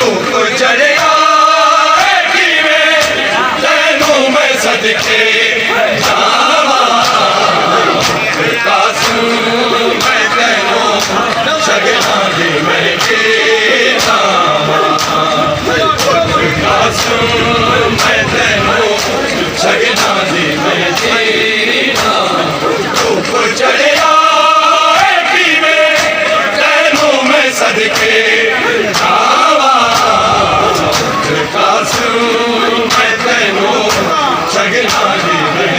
चढ़िया तैनू मैं सदके जावा कासम मैं तैनू शगना दी मैं कासम मैं तैनू शगना दी मैं चढ़िया तैनू मैं सदके जावा कासम मैं तैनू शगना दी मैं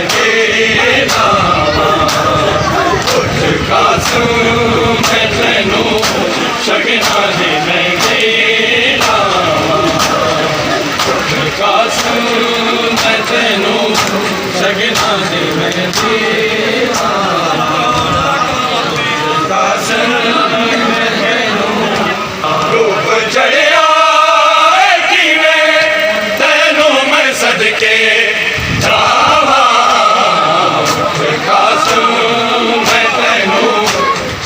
कासम मैं तैनू शगना दी मैं कासम मैं तैनू शगना दी मैं कासम मैं तैनू रूप चढ़िया तैनू मैं सदके जावा कासम मैं तैनू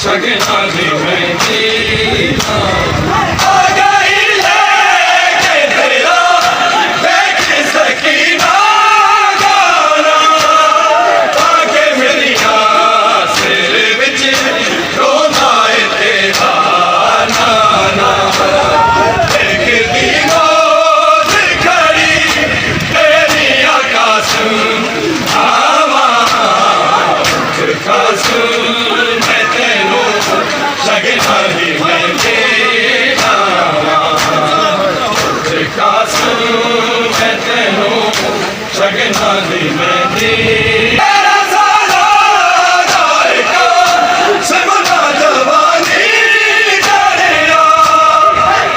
शगना दी मैं शगना दी मैं तेरा साला जाएगा सबना जवानी जानेगा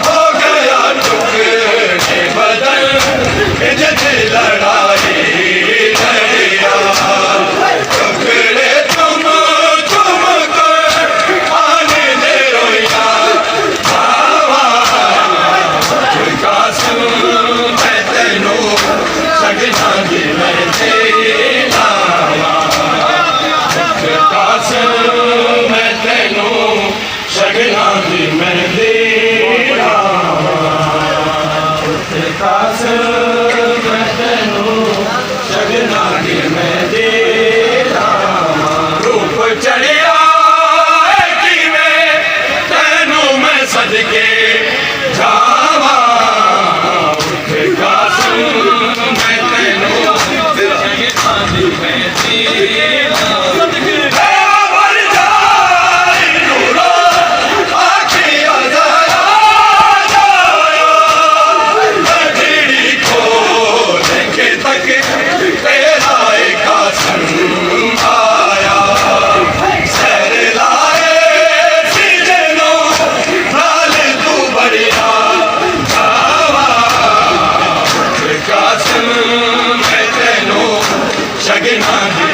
हो गया टुकड़े बदन जैसे लड़ाई लड़िया टुकड़े तुम कर आने दे रोया बाबा कासम मैं तैनू शगना दी मैं कासम मैं तैनू शगना दी मैं कासम मैं तैनू शगना दी मैं रूप चढ़िया तैनू मैं सदके जावा कासम मैं तैनू शगना दी मैं शगना दी